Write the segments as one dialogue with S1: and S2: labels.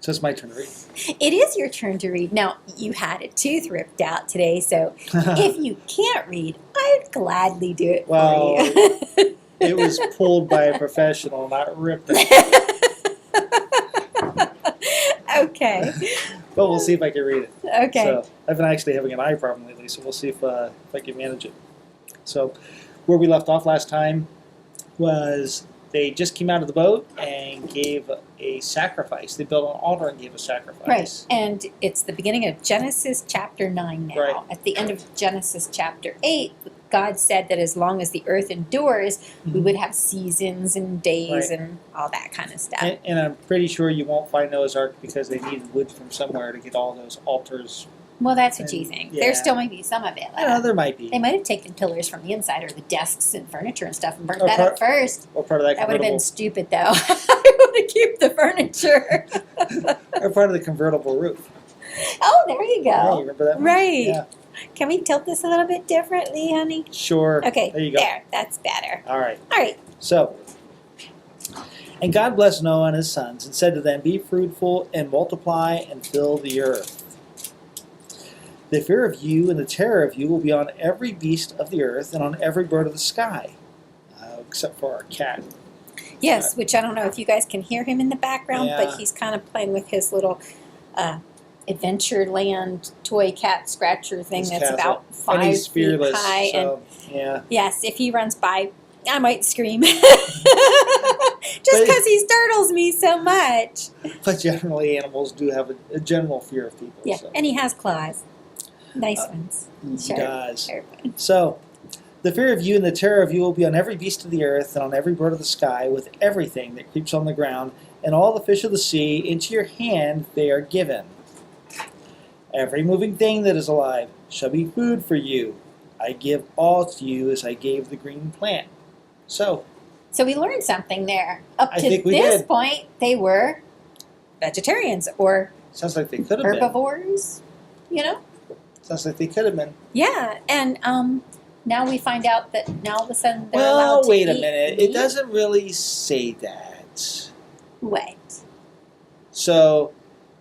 S1: So it's my turn to read.
S2: It is your turn to read. Now, you had a tooth ripped out today, so if you can't read, I'd gladly do it
S1: Well,
S2: for you.
S1: it was pulled by a professional, not ripped out.
S2: Okay.
S1: But we'll see if I can read it.
S2: Okay.
S1: So I've been actually having an eye problem lately, so we'll see if I can manage it. So where we left off last time was they just came out of the boat and gave a sacrifice. They built an altar and gave a sacrifice.
S2: Right, and it's the beginning of Genesis chapter 9 now.
S1: Right.
S2: At the end of Genesis chapter 8, God said that as long as the earth endures, we would have seasons and days
S1: Right.
S2: and all that kind of stuff.
S1: And I'm pretty sure you won't find Noah's Ark because they needed wood from somewhere to get all those altars.
S2: Well, that's what
S1: And-
S2: you think.
S1: yeah.
S2: There still might be some of it left.
S1: I know there might be.
S2: They might have taken pillars from the inside or the desks and furniture and stuff and burnt
S1: Or
S2: that
S1: part-
S2: up first.
S1: Or part of that
S2: That would have been
S1: convertible,
S2: stupid, though. I want to keep the furniture.
S1: or part of the convertible roof.
S2: Oh, there you
S1: Yeah, you
S2: go.
S1: remember that one?
S2: Right.
S1: Yeah.
S2: Can we tilt this a little bit differently, honey?
S1: Sure.
S2: Okay,
S1: There you go.
S2: That's better.
S1: All right.
S2: All right.
S1: So, and God blessed Noah and his sons and said to them, "Be fruitful and multiply and fill the earth. The fear of you and the terror of you will be on every beast of the earth and on every bird of the sky," except for our cat.
S2: Yes, which I don't know if you guys can hear him in the background,
S1: Yeah.
S2: but he's kind of playing with his little Adventureland toy cat scratcher thing
S1: His
S2: that's
S1: castle.
S2: about
S1: And
S2: 5
S1: he's
S2: feet
S1: fearless.
S2: high. And
S1: So, yeah.
S2: yes, if he runs by, I might scream. Just
S1: But-
S2: because he startles me so much.
S1: But generally, animals do have a general fear of people.
S2: Yeah,
S1: So.
S2: and he has claws. Nice ones.
S1: He
S2: Sure.
S1: does.
S2: Sure.
S1: So, the fear of you and the terror of you will be on every beast of the earth and on every bird of the sky, with everything that creeps on the ground, and all the fish of the sea. Into your hand they are given. Every moving thing that is alive shall be food for you. I give all to you as I gave the green plant. So,
S2: So we learned something there. Up
S1: I
S2: to
S1: think we
S2: this
S1: did.
S2: point, they were vegetarians or
S1: sounds like they could have been.
S2: herbivores, you know?
S1: Sounds like they could have been.
S2: Yeah, and now we find out that now all of a sudden they're allowed
S1: Well,
S2: to
S1: wait a
S2: eat
S1: minute.
S2: meat.
S1: It doesn't really say that.
S2: Wait.
S1: So,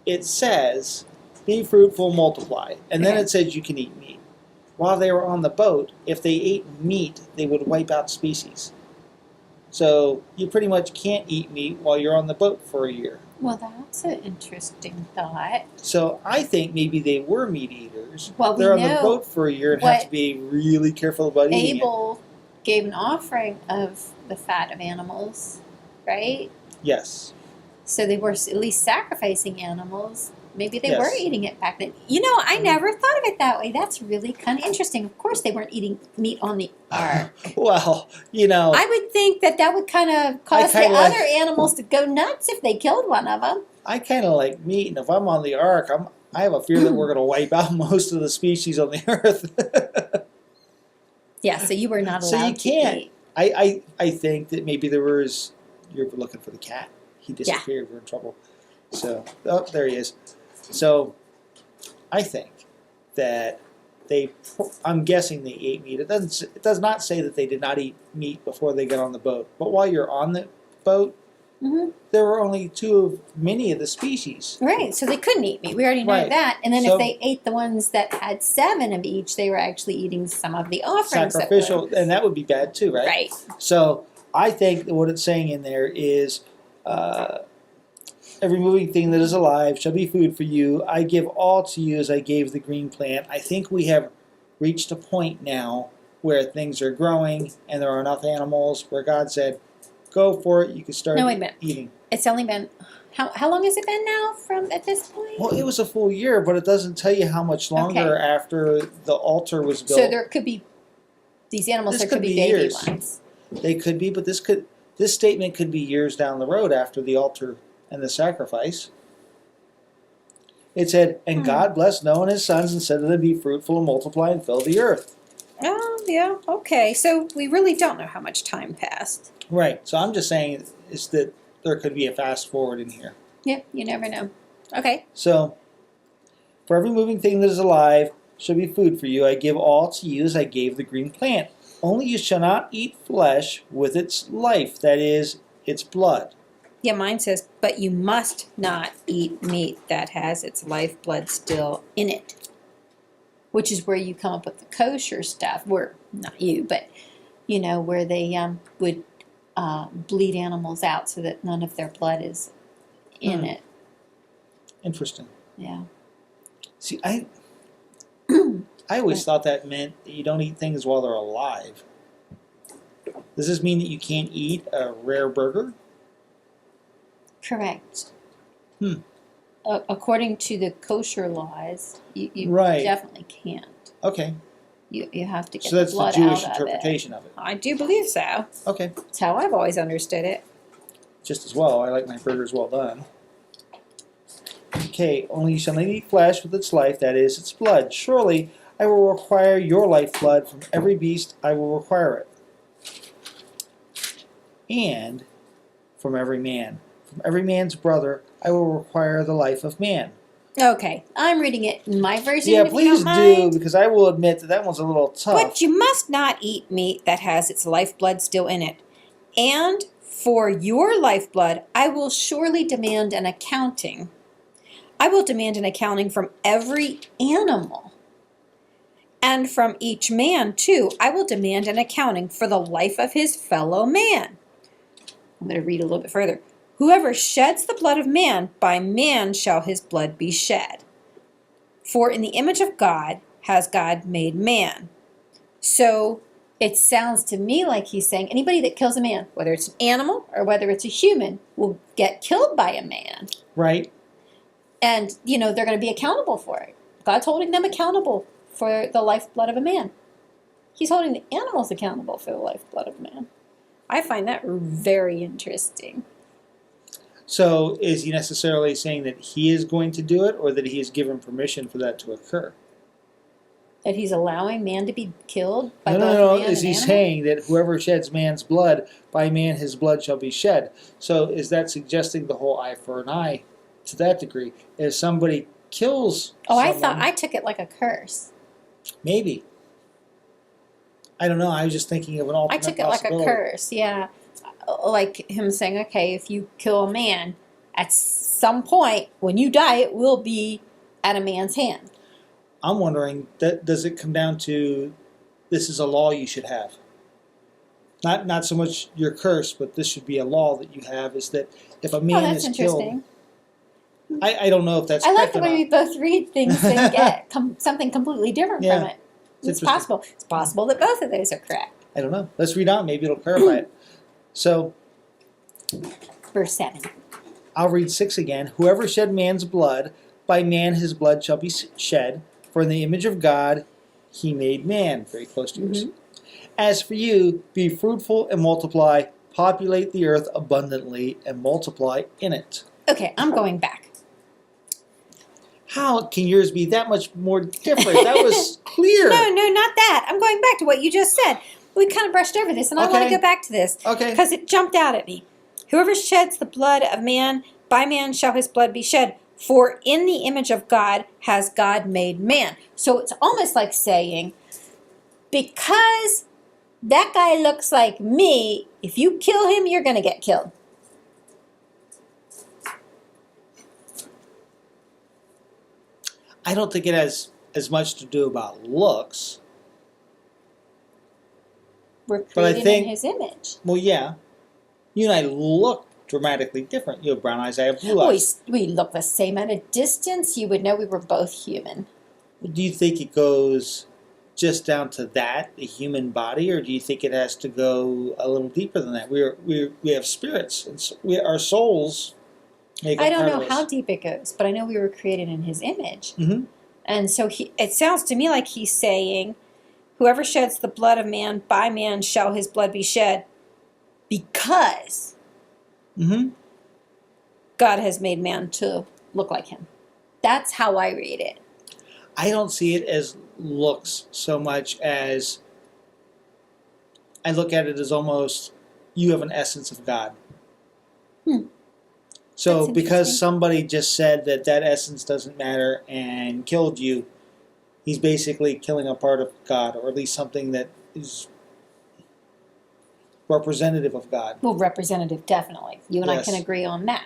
S1: it says, "Be fruitful, multiply," and then
S2: Okay.
S1: it says you can eat meat. While they were on the boat, if they ate meat, they would wipe out species. So you pretty much can't eat meat while you're on the boat for a year.
S2: Well, that's an interesting thought.
S1: So I think maybe they were meat eaters.
S2: Well, we
S1: They're on the
S2: know
S1: boat for a year and have to
S2: what
S1: be really careful about eating
S2: Abel gave an offering of the fat of animals, right?
S1: it. Yes.
S2: So they were at least sacrificing animals. Maybe they
S1: Yes.
S2: were eating it back then. You know, I never thought of it that way. That's really kind of interesting. Of course, they weren't eating meat on the ark.
S1: Well, you know,
S2: I would think that that would kind of cause the
S1: kinda
S2: other
S1: like-
S2: animals to go nuts if they killed one of them.
S1: I kind of like meat, and if I'm on the ark, I have a fear that we're going to wipe out most of the species on the earth.
S2: Yeah, so you were not allowed
S1: So you
S2: to
S1: can't.
S2: eat.
S1: I think that maybe there was. You're looking for the cat. He disappeared. We're in trouble. So, oh, there he is. So, I think that I'm guessing they ate meat. It does not say that they did not eat meat before they got on the boat. But while you're on the boat,
S2: Hmm.
S1: there were only two of many of the species.
S2: Right, so they couldn't eat meat. We already know
S1: Right.
S2: that. And then
S1: So-
S2: if they ate the ones that had 7 of each, they were actually eating some of the offerings.
S1: Sacrificial,
S2: That
S1: and that would be bad too,
S2: were,
S1: right?
S2: right.
S1: So I think that what it's saying in there is every moving thing that is alive shall be food for you. I give all to you as I gave the green plant. I think we have reached a point now where things are growing and there are enough animals where God said, go for it, you can start
S2: No, wait a minute.
S1: eating.
S2: It's only been, how long has it been now from at this point?
S1: Well, it was a full year, but it doesn't tell you how much longer after the altar was built.
S2: So there could be, these animals,
S1: This
S2: there could
S1: could
S2: be
S1: be
S2: baby
S1: years.
S2: ones.
S1: They could be, but this statement could be years down the road after the altar and the sacrifice. It said, and God blessed Noah and his sons and said to them, be fruitful and multiply and fill the earth.
S2: Oh, yeah, okay. So we really don't know how much time passed.
S1: Right. So I'm just saying is that there could be a fast forward in here.
S2: Yeah, you never know. Okay.
S1: So, for every moving thing that is alive shall be food for you. I give all to you as I gave the green plant. Only you shall not eat flesh with its life, that is, its blood.
S2: Yeah, mine says, but you must not eat meat that has its lifeblood still in it. Which is where you come up with the kosher stuff. Where, not you, but, you know, where they would bleed animals out so that none of their blood is in it.
S1: Interesting.
S2: Yeah.
S1: See, I always thought that meant that you don't eat things while they're alive. Does this mean that you can't eat a rare burger?
S2: Correct.
S1: Hmm.
S2: According to the kosher laws, you
S1: Right.
S2: definitely can't.
S1: Okay.
S2: You have to get
S1: So that's
S2: the blood
S1: the Jewish
S2: out of it.
S1: interpretation of it.
S2: I do believe so.
S1: Okay.
S2: That's how I've always understood it.
S1: Just as well. I like my burgers well done. Okay, only you shall not eat flesh with its life, that is, its blood. Surely I will require your lifeblood from every beast, I will require it. And from every man. From every man's brother, I will require the life of man.
S2: Okay, I'm reading it in my version.
S1: Yeah,
S2: if you
S1: please
S2: don't
S1: do,
S2: mind.
S1: because I will admit that that one's a little tough.
S2: But you must not eat meat that has its lifeblood still in it. And for your lifeblood, I will surely demand an accounting. I will demand an accounting from every animal. And from each man, too, I will demand an accounting for the life of his fellow man. I'm going to read a little bit further. Whoever sheds the blood of man, by man shall his blood be shed. For in the image of God has God made man. So it sounds to me like he's saying anybody that kills a man, whether it's an animal or whether it's a human, will get killed by a man.
S1: Right?
S2: And, you know, they're going to be accountable for it. God's holding them accountable for the lifeblood of a man. He's holding the animals accountable for the lifeblood of man. I find that very interesting.
S1: So is he necessarily saying that he is going to do it, or that he has given permission for that to occur?
S2: That he's allowing man to be killed by
S1: No,
S2: both
S1: no, no.
S2: man
S1: Is
S2: and
S1: he
S2: animal?
S1: saying that whoever sheds man's blood, by man his blood shall be shed? So is that suggesting the whole eye for an eye to that degree? If somebody kills someone,
S2: I took it like a curse.
S1: maybe. I don't know. I was just thinking of an
S2: I
S1: alternate
S2: took it like a
S1: possibility.
S2: curse, yeah. Like him saying, okay, if you kill a man, at some point when you die, it will be at a man's hand.
S1: I'm wondering, that does it come down to this is a law you should have? Not so much your curse, but this should be a law that you have, is that if a man
S2: that's
S1: is killed,
S2: interesting.
S1: I don't know if that's
S2: I like
S1: correct
S2: the
S1: or
S2: way
S1: not.
S2: we both read things and get something completely different
S1: Yeah,
S2: from it. It's
S1: interesting.
S2: possible. It's possible that both of those are correct.
S1: I don't know. Let's read on. Maybe it'll clarify it. So
S2: Verse 7.
S1: I'll read 6 again. Whoever shed man's blood, by man his blood shall be shed. For in the image of God he made man. Very close to yours. As for you, be fruitful and multiply, populate the earth abundantly, and multiply in it.
S2: Okay, I'm going back.
S1: How can yours be that much more different? That was clear.
S2: No, not that. I'm going back to what you just said. We kind of brushed over this, and I want to
S1: Okay.
S2: go back to this.
S1: Okay.
S2: Because it jumped out at me. Whoever sheds the blood of man, by man shall his blood be shed. For in the image of God has God made man. So it's almost like saying, because that guy looks like me, if you kill him, you're going to get killed.
S1: I don't think it has as much to do about looks.
S2: We're
S1: But I
S2: created
S1: think-
S2: in his image.
S1: Well, yeah. You and I look dramatically different. You have brown eyes, I have blue eyes.
S2: We look the same at a distance. You would know we were both human.
S1: Do you think it goes just down to that, the human body, or do you think it has to go a little deeper than that? We have spirits, and so our souls make up
S2: I don't
S1: part
S2: know
S1: of
S2: how
S1: us.
S2: deep it goes, but I know we were created in his image.
S1: Mhm.
S2: And so it sounds to me like he's saying, whoever sheds the blood of man, by man shall his blood be shed, because
S1: Mm-hmm.
S2: God has made man to look like him. That's how I read it.
S1: I don't see it as looks so much as I look at it as almost you have an essence of God. So
S2: That's
S1: because
S2: interesting.
S1: somebody just said that essence doesn't matter and killed you, he's basically killing a part of God, or at least something that is representative of God.
S2: Well, representative, definitely. You and I
S1: Yes.
S2: can agree on that.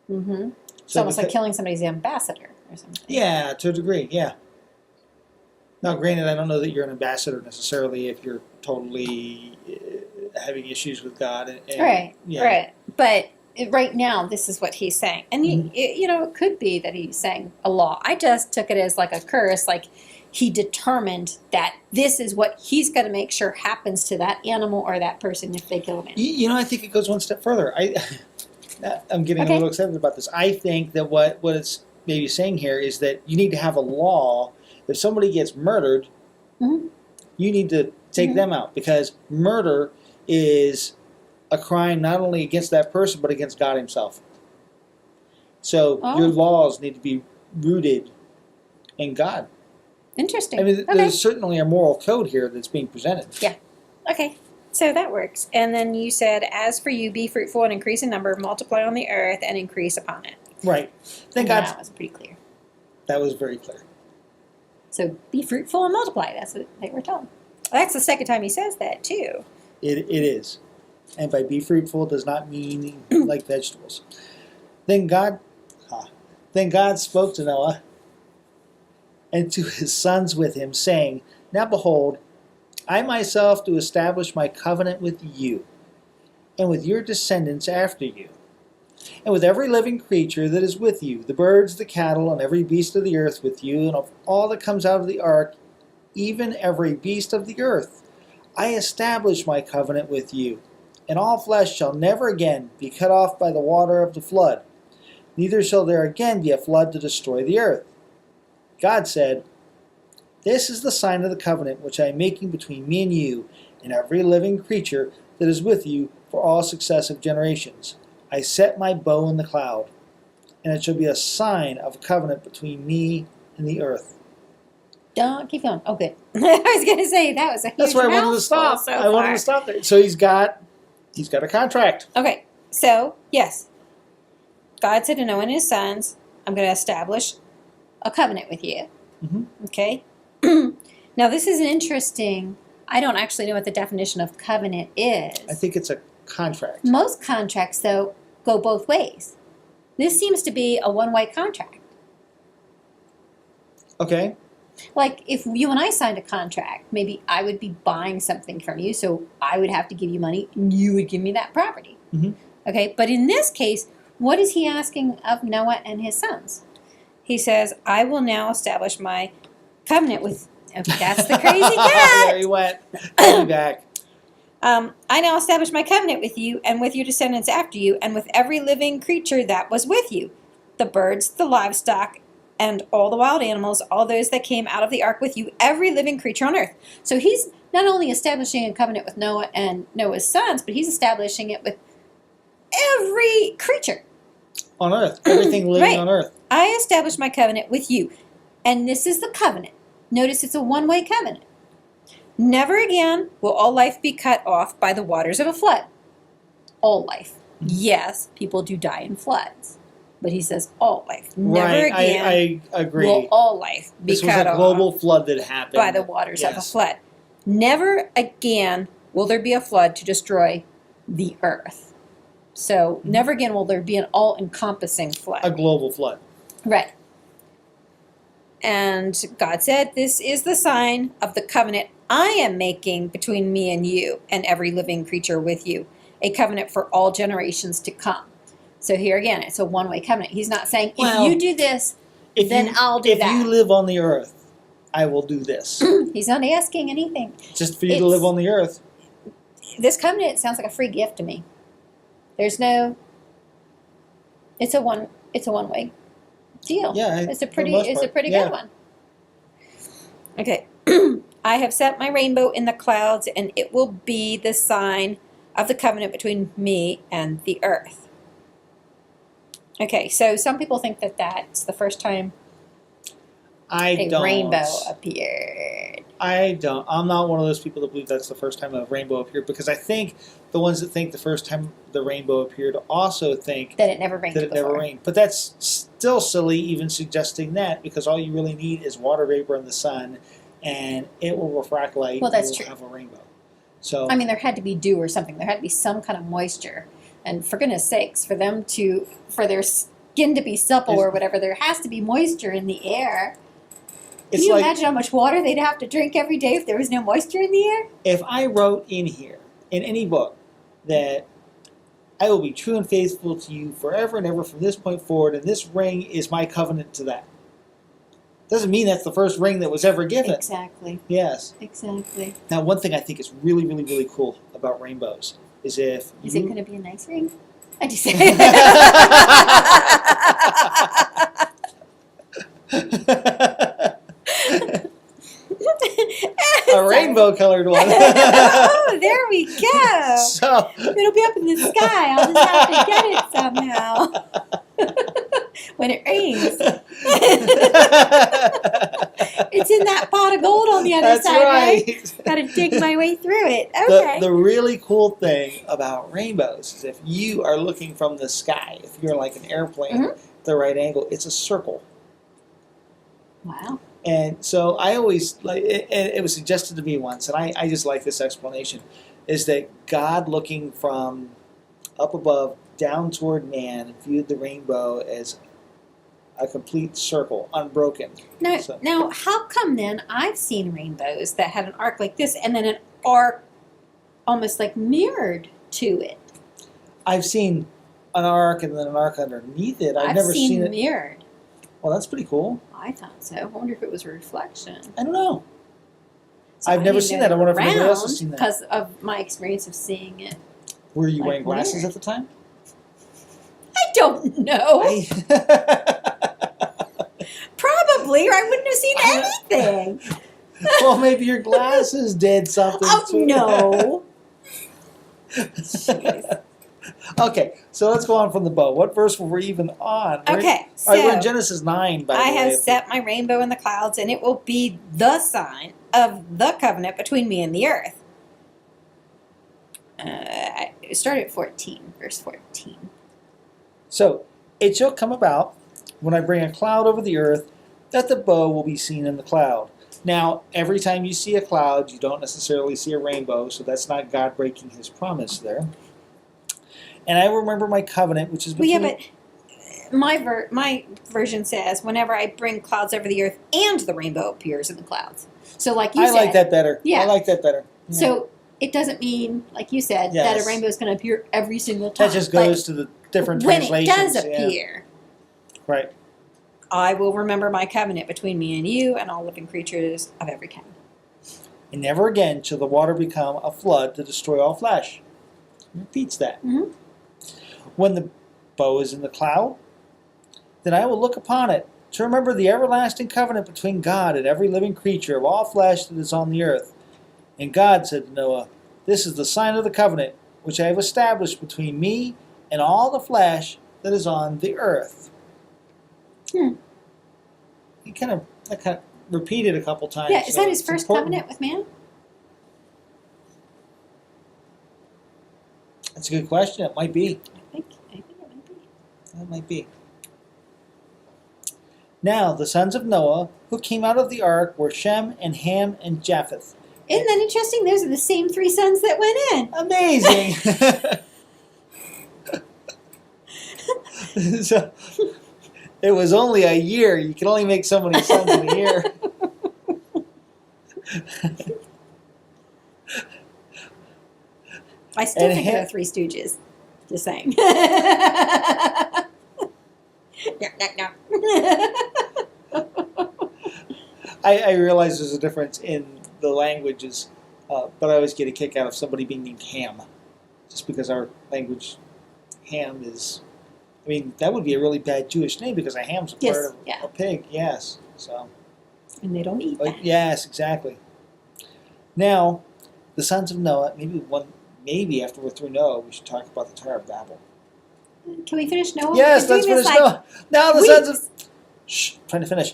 S2: Mm-hmm. It's
S1: So
S2: almost like
S1: beca-
S2: killing somebody's ambassador or something.
S1: Yeah, to a degree, yeah. Now, granted, I don't know that you're an ambassador necessarily if you're totally having issues with God. And
S2: Right,
S1: yeah.
S2: right. But right now, this is what he's saying. And,
S1: Mhm.
S2: it could be that he's saying a law. I just took it as like a curse, like he determined that this is what he's going to make sure happens to that animal or that person if they kill him.
S1: I think it goes one step further. I'm getting
S2: Okay.
S1: a little excited about this. I think that what it's maybe saying here is that you need to have a law. If somebody gets murdered,
S2: Mhm.
S1: you need to take
S2: Mhm.
S1: them out, because murder is a crime not only against that person but against God Himself. So
S2: Oh.
S1: your laws need to be rooted in God.
S2: Interesting.
S1: I mean,
S2: Okay.
S1: there's certainly a moral code here that's being presented.
S2: Yeah. Okay, so that works. And then you said, as for you, be fruitful and increase in number, multiply on the earth and increase upon it.
S1: Right. Thank
S2: And
S1: God.
S2: that was pretty clear.
S1: That was very clear.
S2: So be fruitful and multiply. That's what they were told. That's the second time he says that, too.
S1: It is. And by be fruitful does not mean like vegetables. Then God spoke to Noah and to his sons with him, saying, Now behold, I myself do establish my covenant with you, and with your descendants after you, and with every living creature that is with you, the birds, the cattle, and every beast of the earth with you, and of all that comes out of the ark, even every beast of the earth. I establish my covenant with you, and all flesh shall never again be cut off by the water of the flood, neither shall there again be a flood to destroy the earth. God said, This is the sign of the covenant which I am making between me and you, and every living creature that is with you for all successive generations. I set my bow in the cloud, and it shall be a sign of a covenant between me and the earth.
S2: Don't keep going. Oh, good. I was going to say, that was a huge
S1: That's where I wanted to
S2: mouthful
S1: stop.
S2: so
S1: I wanted
S2: far.
S1: to stop there. So he's got a contract.
S2: Okay, so, yes. God said to Noah and his sons, I'm going to establish a covenant with you.
S1: Mhm.
S2: Okay? Now, this is interesting. I don't actually know what the definition of covenant is.
S1: I think it's a contract.
S2: Most contracts, though, go both ways. This seems to be a one-way contract.
S1: Okay.
S2: Like, if you and I signed a contract, maybe I would be buying something from you, so I would have to give you money, and you would give me that property.
S1: Mhm.
S2: Okay, but in this case, what is he asking of Noah and his sons? He says, I will now establish my covenant with... Okay, that's the crazy
S1: There
S2: cat!
S1: he went. I'll be back.
S2: I now establish my covenant with you and with your descendants after you and with every living creature that was with you, the birds, the livestock, and all the wild animals, all those that came out of the ark with you, every living creature on earth. So he's not only establishing a covenant with Noah and Noah's sons, but he's establishing it with every creature.
S1: On earth. Everything living
S2: Right.
S1: on earth.
S2: I establish my covenant with you. And this is the covenant. Notice it's a one-way covenant. Never again will all life be cut off by the waters of a flood. All life. Yes, people do die in floods. But he says all life. Never
S1: Right.
S2: again
S1: I agree.
S2: will all life be
S1: This was
S2: cut
S1: a
S2: off
S1: global flood that happened.
S2: by the waters of a
S1: Yes.
S2: flood. Never again will there be a flood to destroy the earth. So never again will there be an all-encompassing flood.
S1: A global flood.
S2: Right. And God said, This is the sign of the covenant I am making between me and you and every living creature with you, a covenant for all generations to come. So here again, it's a one-way covenant. He's not saying,
S1: Well,
S2: if you do this,
S1: If
S2: then
S1: you,
S2: I'll do
S1: if
S2: that.
S1: you live on the earth, I will do this.
S2: He's not asking anything.
S1: Just for you to
S2: It's-
S1: live on the earth.
S2: This covenant sounds like a free gift to me. There's no, it's a one-way deal.
S1: Yeah.
S2: It's a
S1: for the
S2: pretty
S1: most
S2: it's a
S1: part,
S2: pretty
S1: yeah.
S2: good one. Okay. I have set my rainbow in the clouds, and it will be the sign of the covenant between me and the earth. Okay, so some people think that that's the first time
S1: I
S2: a
S1: don't.
S2: rainbow appeared.
S1: I don't. I'm not one of those people that believe that's the first time a rainbow appeared, because I think the ones that think the first time the rainbow appeared also think
S2: That it never rained
S1: that it
S2: before.
S1: never rained. But that's still silly, even suggesting that, because all you really need is water vapor in the sun, and it will refract light.
S2: Well, that's
S1: and
S2: true.
S1: you'll have a rainbow. So
S2: I mean, there had to be dew or something. There had to be some kind of moisture. And for goodness sakes, for their skin to be supple or whatever, there has to be moisture in the air. Can
S1: it's
S2: you
S1: like
S2: imagine how much water they'd have to drink every day if there was no moisture in the air?
S1: if I wrote in here, in any book, that I will be true and faithful to you forever and ever from this point forward, and this ring is my covenant to that. Doesn't mean that's the first ring that was ever given.
S2: Exactly.
S1: Yes.
S2: Exactly.
S1: Now, one thing I think is really, really, really cool about rainbows is if
S2: Is
S1: you...
S2: it going to be a nice ring? I just say.
S1: a rainbow-colored one.
S2: Oh, there we go.
S1: So
S2: It'll be up in the sky. I'll just have to get it somehow. When it rains. It's in that pot of gold on the other
S1: That's
S2: side, right?
S1: right.
S2: Gotta dig my way through it. Okay.
S1: The really cool thing about rainbows is if you are looking from the sky, if you're like an airplane at the right angle, it's a circle.
S2: Wow.
S1: And so I always, like, it was suggested to me once, and I just like this explanation, is that God looking from up above down toward man viewed the rainbow as a complete circle, unbroken.
S2: Now, how come then I've seen rainbows that had an arc like this and then an arc almost like mirrored to it?
S1: I've seen an arc and then an arc underneath it. I've never seen it
S2: mirrored.
S1: Well, that's pretty cool.
S2: I thought so. I wonder if it was a reflection.
S1: I don't know.
S2: So
S1: I've never seen that. I wonder if anybody else has seen that.
S2: Because of my experience of seeing it.
S1: Were you
S2: like
S1: wearing glasses
S2: where?
S1: at the time?
S2: I don't know. Probably, or I wouldn't have seen anything.
S1: Well, maybe your glasses did something.
S2: Oh,
S1: too.
S2: no. Jeez.
S1: Okay, so let's go on from the bow. What verse were we even on?
S2: Okay,
S1: All right, we're
S2: so
S1: in Genesis 9, by the way.
S2: I have set my rainbow in the clouds, and it will be the sign of the covenant between me and the earth. I started at 14, verse 14.
S1: So, it shall come about, when I bring a cloud over the earth, that the bow will be seen in the cloud. Now, every time you see a cloud, you don't necessarily see a rainbow, so that's not God breaking his promise there. And I remember my covenant, which is
S2: Well,
S1: between...
S2: yeah, but my version says, whenever I bring clouds over the earth and the rainbow appears in the clouds. So like you
S1: I
S2: said.
S1: like that better.
S2: Yeah.
S1: I like that better. Yeah.
S2: So it doesn't mean, like you said, that
S1: Yes.
S2: a rainbow is going to appear every single time.
S1: that just
S2: but
S1: goes to the different
S2: when
S1: translations.
S2: it does
S1: yeah.
S2: appear,
S1: Right.
S2: I will remember my covenant between me and you and all living creatures of every kind.
S1: And never again shall the water become a flood to destroy all flesh. It repeats that.
S2: Mhm.
S1: When the bow is in the cloud, then I will look upon it to remember the everlasting covenant between God and every living creature of all flesh that is on the earth. And God said to Noah, "This is the sign of the covenant which I have established between me and all the flesh that is on the earth." He kind of repeated a couple times.
S2: Yeah, is
S1: so
S2: that his
S1: it's
S2: first
S1: important.
S2: covenant with man?
S1: That's a good question. It might be.
S2: I think it might be.
S1: That might be. Now, the sons of Noah who came out of the ark were Shem and Ham and Japheth.
S2: Isn't that interesting? Those are the same three sons that went in.
S1: Amazing! So, it was only a year. You can only make so many sons in a year.
S2: I still
S1: And
S2: think there
S1: Ham-
S2: are Three Stooges. Just saying.
S1: I realize there's a difference in the languages, but I always get a kick out of somebody being named Ham. Just because our language, Ham is... I mean, that would be a really bad Jewish name because a ham's a
S2: Yes,
S1: part of
S2: yeah.
S1: a pig. Yes, so...
S2: And they don't eat that.
S1: Yes, exactly. Now, the sons of Noah, maybe after we're through Noah, we should talk about the Tower of Babel.
S2: Can we finish Noah?
S1: Yes,
S2: We're
S1: let's
S2: doing
S1: finish
S2: this,
S1: Noah. Now the
S2: weeks.
S1: sons of... Shh, trying to finish.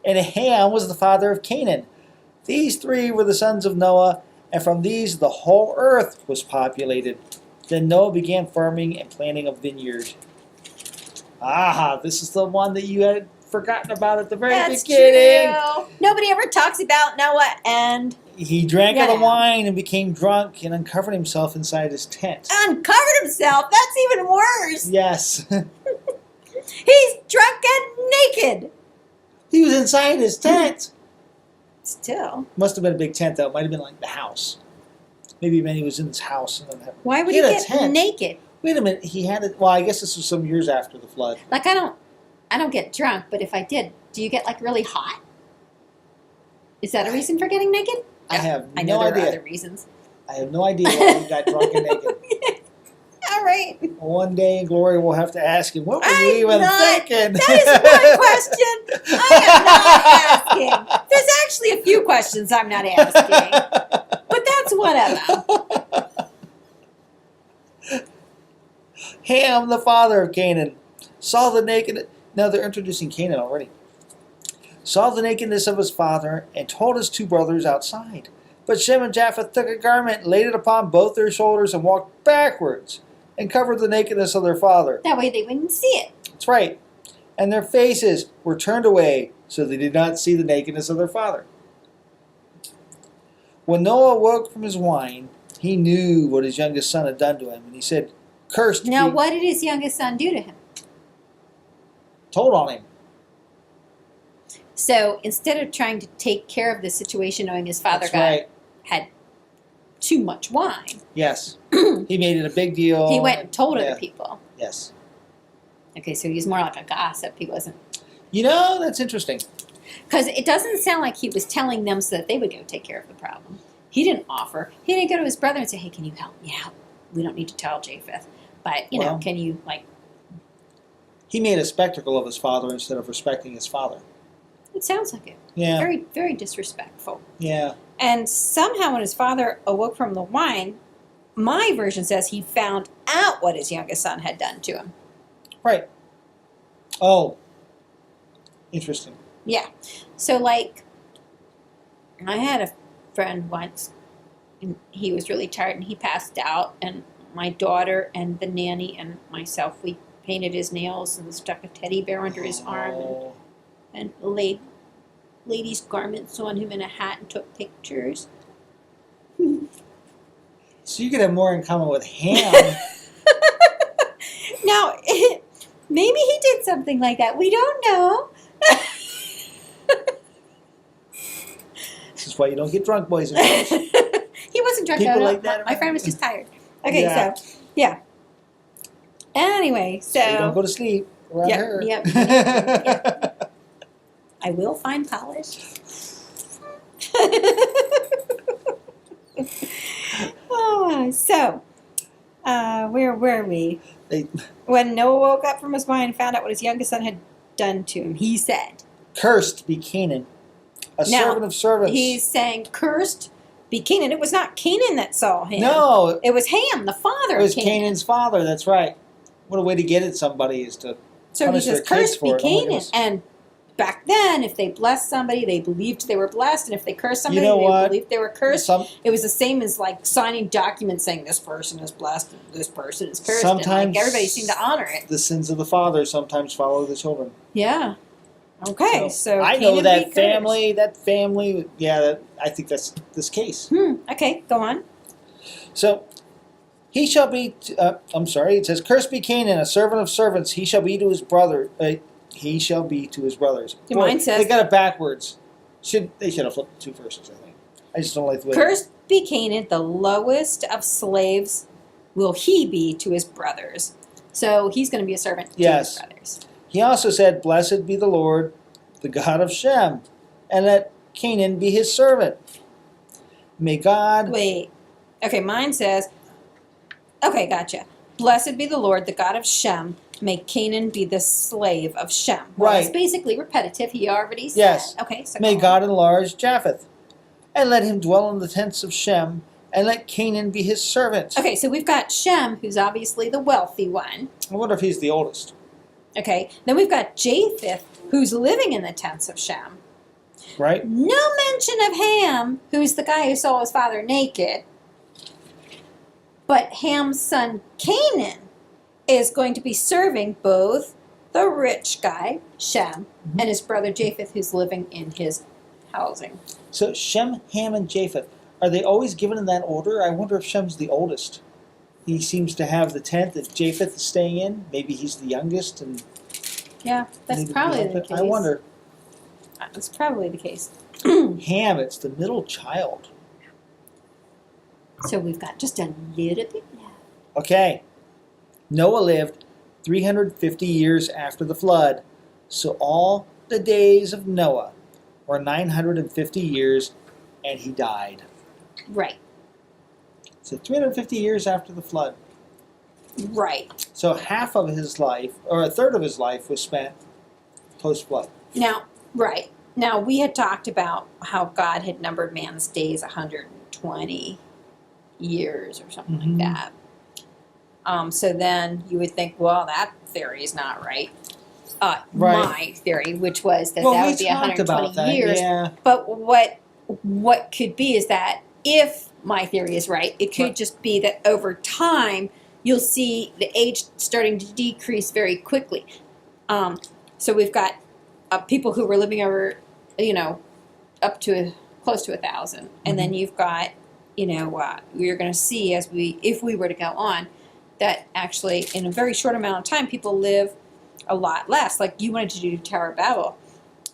S1: And Ham was the father of Canaan. These three were the sons of Noah, and from these the whole earth was populated. Then Noah began farming and planting a vineyard. Ah, this is the one that you had forgotten about at the very
S2: That's
S1: beginning.
S2: true. Nobody ever talks about Noah and
S1: He drank of
S2: Yeah.
S1: the wine and became drunk and uncovered himself inside his tent.
S2: Uncovered himself. That's even worse.
S1: Yes.
S2: He's drunk and naked.
S1: He was inside his tent.
S2: Still.
S1: Must have been a big tent, though. It might have been like the house. Maybe it meant he was in his house. And then
S2: Why would
S1: He
S2: he
S1: had a
S2: get
S1: tent.
S2: naked?
S1: Wait a minute. He had it. Well, I guess this was some years after the flood.
S2: Like I don't get drunk, but if I did, do you get like really hot? Is that a reason for getting naked?
S1: I have
S2: I know
S1: no
S2: there are
S1: idea.
S2: other reasons.
S1: I have no idea why he got drunk and naked.
S2: All right.
S1: One day, Gloria will have to ask him, what were
S2: I'm
S1: you even
S2: not-
S1: thinking?
S2: That is one question I am not asking. There's actually a few questions I'm not asking, but that's one of them.
S1: Ham, the father of Canaan, saw the naked. Now they're introducing Canaan already. Saw the nakedness of his father and told his two brothers outside. But Shem and Japheth took a garment, laid it upon both their shoulders, and walked backwards and covered the nakedness of their father.
S2: That way they wouldn't see it.
S1: That's right. And their faces were turned away, so they did not see the nakedness of their father. When Noah awoke from his wine, he knew what his youngest son had done to him, and he said, "Cursed
S2: Now,
S1: be..."
S2: what did his youngest son do to him?
S1: Told on him.
S2: So instead of trying to take care of the situation, knowing his father
S1: That's right.
S2: had too much wine,
S1: Yes. He made it a big deal.
S2: he went and told
S1: Yeah.
S2: other people.
S1: Yes.
S2: Okay, so he's more like a gossip. He wasn't.
S1: You know, that's interesting.
S2: Because it doesn't sound like he was telling them so that they would go take care of the problem. He didn't offer. He didn't go to his brother and say, hey, can you help me out? We don't need to tell Japheth. But, you know,
S1: Well-
S2: can you, like,
S1: He made a spectacle of his father instead of respecting his father.
S2: it sounds like it.
S1: Yeah.
S2: Very, very disrespectful.
S1: Yeah.
S2: And somehow when his father awoke from the wine, my version says he found out what his youngest son had done to him.
S1: Right. Oh. Interesting.
S2: Yeah. So, like, I had a friend once, and he was really tired, and he passed out, and my daughter and the nanny and myself, we painted his nails and stuck a teddy bear under his arm
S1: Oh.
S2: and laid ladies' garments on him in a hat and took pictures.
S1: So you could have more in common with Ham.
S2: Now, maybe he did something like that. We don't know.
S1: This is why you don't get drunk, boys and girls.
S2: He wasn't drunk.
S1: People
S2: no,
S1: like that
S2: My
S1: around?
S2: friend was just tired. Okay,
S1: Yeah.
S2: so, yeah. Anyway,
S1: So you don't go to sleep around
S2: Yep,
S1: her.
S2: yep, I will find polish. Where were we?
S1: They-
S2: When Noah woke up from his wine and found out what his youngest son had done to him, he said,
S1: Cursed be Canaan, a
S2: Now,
S1: servant of servants.
S2: he's saying, cursed be Canaan. It was not Canaan that saw him.
S1: No,
S2: It was Ham, the father
S1: it was
S2: of Canaan.
S1: Canaan's father. That's right. What a way to get at somebody is to.
S2: So he
S1: punish
S2: says,
S1: their kids
S2: cursed be
S1: for it. Oh my
S2: Canaan.
S1: goodness.
S2: And back then, if they blessed somebody, they believed they were blessed. And if they cursed somebody,
S1: know
S2: they
S1: what?
S2: believed they were cursed.
S1: Some,
S2: It was the same as like signing documents saying this person is blessed and this person is cursed.
S1: Sometimes-
S2: and like everybody seemed to honor it.
S1: the sins of the father sometimes follow the children.
S2: Yeah. Okay, so
S1: I
S2: Canaan
S1: know
S2: be
S1: that
S2: cursed.
S1: family. That family. Yeah, I think that's this case.
S2: Okay, go on.
S1: So, he shall be. I'm sorry. It says, "Cursed be Canaan, a servant of servants. He shall be to his brother. He shall be to his brothers."
S2: Yeah, mine
S1: Boy,
S2: says-
S1: they got it backwards. They should have flipped the two verses. I think. I just don't like the way.
S2: Cursed be Canaan, the lowest of slaves will he be to his brothers. So he's going to be a servant to
S1: Yes.
S2: his brothers.
S1: He also said, "Blessed be the Lord, the God of Shem, and let Canaan be his servant." May God.
S2: Wait. Okay, mine says, okay, gotcha. Blessed be the Lord, the God of Shem. May Canaan be the slave of Shem. Well,
S1: Right.
S2: It's basically repetitive. He already said.
S1: Yes.
S2: Okay, so
S1: May
S2: go on.
S1: God enlarge Japheth, and let him dwell in the tents of Shem, and let Canaan be his servant.
S2: Okay, so we've got Shem, who's obviously the wealthy one.
S1: I wonder if he's the oldest.
S2: Okay, then we've got Japheth, who's living in the tents of Shem.
S1: Right?
S2: No mention of Ham, who's the guy who saw his father naked. But Ham's son Canaan is going to be serving both the rich guy, Shem, and his brother Japheth, who's living in his housing.
S1: So Shem, Ham, and Japheth, are they always given in that order? I wonder if Shem's the oldest. He seems to have the tent that Japheth is staying in. Maybe he's the youngest, and
S2: Yeah, that's
S1: maybe
S2: probably
S1: beyond
S2: the
S1: that.
S2: case.
S1: I wonder.
S2: That's probably the case.
S1: Ham, it's the middle child.
S2: So we've got just a little bit left.
S1: Okay. Noah lived 350 years after the flood, so all the days of Noah were 950 years, and he died.
S2: Right,
S1: So 350 years after the flood.
S2: right.
S1: So half of his life, or a third of his life, was spent post-flood.
S2: Now, right. Now, we had talked about how God had numbered man's days 120 years or something
S1: Mhm.
S2: like that. So then you would think, well, that theory is not right.
S1: Right.
S2: My theory, which was that
S1: Well,
S2: that
S1: we
S2: would be
S1: talked
S2: 120
S1: about that.
S2: years.
S1: Yeah.
S2: But what could be is that if my theory is right, it could
S1: Right.
S2: just be that over time you'll see the age starting to decrease very quickly. So we've got people who were living over, up to close to 1,000, and then you've got, you're going to see if we were to go on, that actually in a very short amount of time people live a lot less. Like you wanted to do Tower of Babel.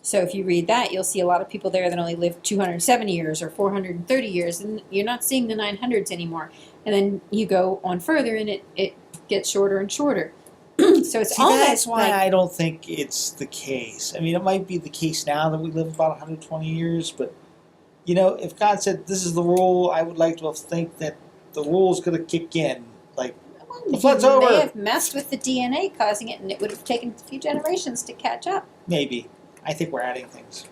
S2: So if you read that, you'll see a lot of people there that only live 270 years or 430 years, and you're not seeing the 900s anymore. And then you go on further, and it gets shorter and shorter. So it's
S1: See,
S2: almost
S1: that's why
S2: like
S1: I don't think it's the case. I mean, it might be the case now that we live about 120 years, but if God said this is the rule, I would like to think that the rule's going to kick in. Like, the flood's
S2: you
S1: over.
S2: may have messed with the DNA causing it, and it would have taken a few generations to catch up.
S1: maybe. I think we're adding things.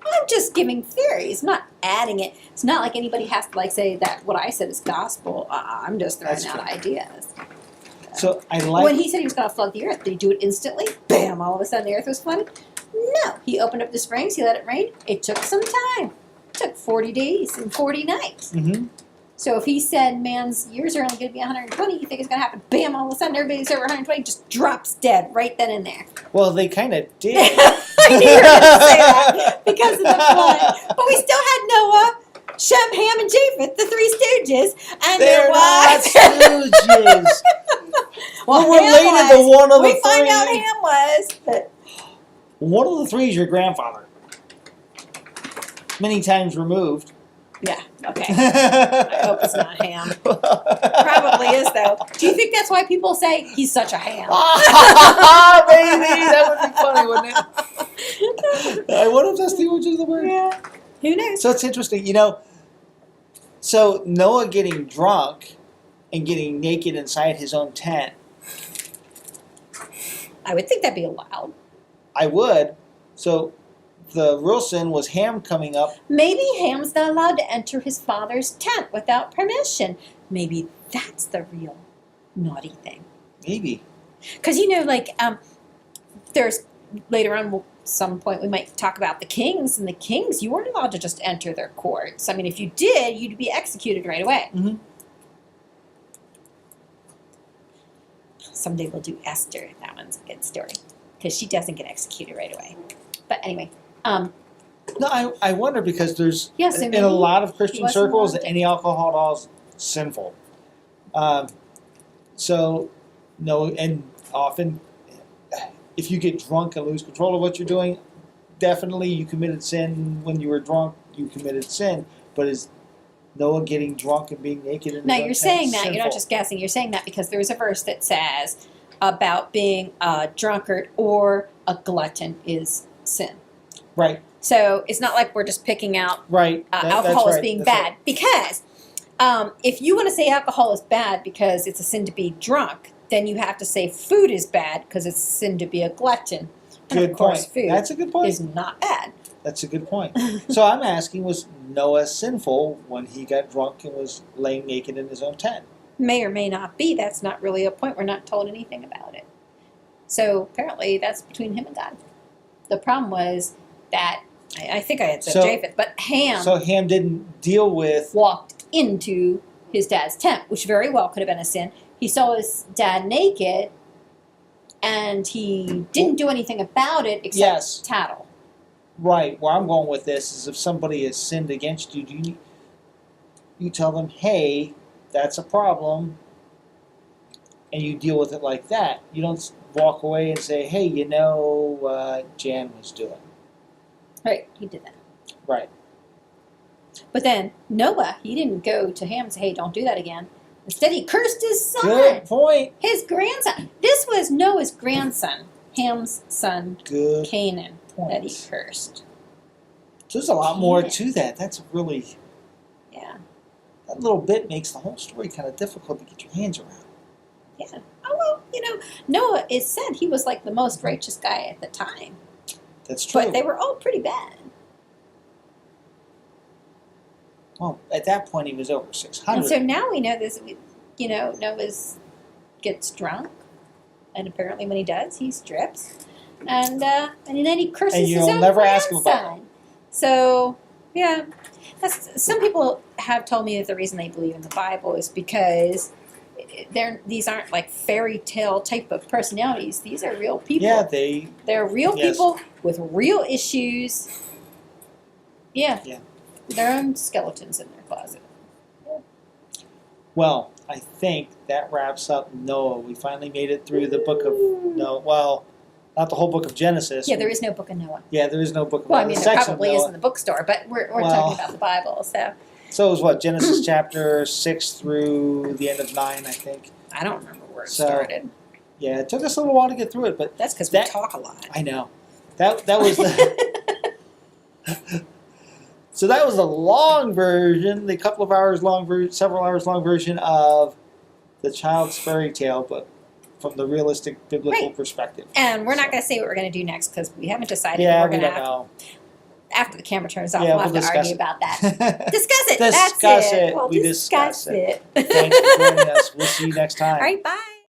S2: I'm just giving theories, not adding it. It's not like anybody has to say that what I said is gospel. I'm just throwing
S1: That's
S2: out
S1: true.
S2: ideas.
S1: So I like.
S2: When he said he was going to flood the earth, did he do it instantly? Bam! All of a sudden the earth was flooded? No. He opened up the springs. He let it rain. It took some time. It took 40 days and 40 nights.
S1: Mhm.
S2: So if he said man's years are only going to be 120, you think it's going to happen? Bam! All of a sudden everybody's over 120 just drops dead right then and there.
S1: Well, they kind of did.
S2: I knew you were going to say that because of the flood. But we still had Noah, Shem, Ham, and Japheth, the three stooges, and
S1: They're
S2: their
S1: not
S2: wives.
S1: stooges.
S2: Well,
S1: We're
S2: Ham
S1: related to
S2: was.
S1: one of the
S2: We find out
S1: three.
S2: Ham was. But
S1: One of the three is your grandfather. Many times removed.
S2: yeah, okay. I hope it's not Ham. Probably is, though. Do you think that's why people say he's such a ham?
S1: Maybe that would be funny, wouldn't it? I wonder if that's the origin of the word.
S2: Yeah. Who knows?
S1: So it's interesting, So Noah getting drunk and getting naked inside his own tent,
S2: I would think that'd be allowed.
S1: I would. So the real sin was Ham coming up.
S2: Maybe Ham's not allowed to enter his father's tent without permission. Maybe that's the real naughty thing.
S1: Maybe.
S2: Because, there's later on, some point, we might talk about the kings. And the kings, you weren't allowed to just enter their courts. I mean, if you did, you'd be executed right away.
S1: Mhm.
S2: Someday we'll do Esther. That one's a good story. Because she doesn't get executed right away. But anyway,
S1: No, I wonder because there's
S2: Yeah, so
S1: in
S2: maybe
S1: a lot of Christian
S2: wasn't
S1: circles
S2: allowed to.
S1: any alcohol at all is sinful. So no, and often if you get drunk and lose control of what you're doing, definitely you committed sin when you were drunk. You committed sin, but is Noah getting drunk and being naked in
S2: now
S1: his own
S2: you're
S1: tent
S2: saying that. You're not
S1: sinful?
S2: just guessing. You're saying that because there's a verse that says about being a drunkard or a glutton is sin.
S1: right,
S2: So it's not like we're just picking out
S1: right.
S2: alcohol
S1: that's
S2: as being
S1: right, that's
S2: bad.
S1: right.
S2: Because if you want to say alcohol is bad because it's a sin to be drunk, then you have to say food is bad because it's a sin to be a glutton. And
S1: Good
S2: of course,
S1: point.
S2: food
S1: That's a good point.
S2: is not bad.
S1: That's a good point. So I'm asking, was Noah sinful when he got drunk and was laying naked in his own tent?
S2: May or may not be. That's not really a point. We're not told anything about it. So apparently that's between him and God. The problem was that, I think I had said
S1: So-
S2: Japheth, but Ham
S1: So Ham didn't deal with.
S2: walked into his dad's tent, which very well could have been a sin. He saw his dad naked, and he didn't do anything about it except
S1: Yes.
S2: tattle.
S1: Right. Where I'm going with this is if somebody has sinned against you, you tell them, hey, that's a problem, and you deal with it like that. You don't walk away and say, hey, you know what Jan was doing.
S2: Right, he did that.
S1: Right.
S2: But then Noah, he didn't go to Ham and say, hey, don't do that again. Instead, he cursed his son.
S1: Good point.
S2: His grandson. This was Noah's grandson, Ham's son,
S1: Good
S2: Canaan, that he
S1: point.
S2: cursed.
S1: So there's a lot more to that. That's really,
S2: Yeah.
S1: that little bit makes the whole story kind of difficult to get your hands around.
S2: Yeah. Oh, well, Noah, it said he was like the most righteous guy at the time.
S1: That's true.
S2: But they were all pretty bad.
S1: Well, at that point, he was over 600.
S2: And so now we know this, Noah gets drunk. And apparently when he does, he strips. And then he curses
S1: And
S2: his
S1: you'll
S2: own
S1: never ask him about
S2: grandson. So, yeah. Some people have told me that the reason they believe in the Bible is because these aren't like fairy tale type of personalities. These are real people.
S1: Yeah,
S2: They're real
S1: Yes.
S2: people with real issues. Yeah.
S1: Yeah.
S2: Their own skeletons in their closet.
S1: well, I think that wraps up Noah. We finally made it through the book of Noah. Well, not the whole book of Genesis.
S2: Yeah, there is no book of Noah.
S1: Yeah, there is no book of
S2: Well,
S1: Noah.
S2: I mean,
S1: The
S2: there
S1: section of
S2: probably is
S1: Noah.
S2: in the bookstore, but we're
S1: Well-
S2: talking about the Bible, so
S1: So it was what, Genesis chapter 6 through the end of 9, I think.
S2: I don't remember where it
S1: So-
S2: started.
S1: Yeah, it took us a little while to get through it, but
S2: That's because we
S1: that-
S2: talk a lot.
S1: I know. That was the So that was a long version, the couple of hours long several hours long version of the child's fairy tale, but from the realistic biblical
S2: Right.
S1: perspective.
S2: And we're not going to say what we're going to do next because we haven't decided.
S1: Yeah,
S2: we're
S1: we
S2: going
S1: don't
S2: to
S1: know.
S2: after the camera turns off.
S1: Yeah,
S2: we'll have
S1: we'll
S2: to
S1: discuss
S2: argue
S1: it.
S2: about that. Discuss it.
S1: Discuss
S2: That's
S1: it.
S2: We'll
S1: We
S2: discuss
S1: discuss it.
S2: it.
S1: Thanks for joining us. We'll see you next time.
S2: All right. Bye.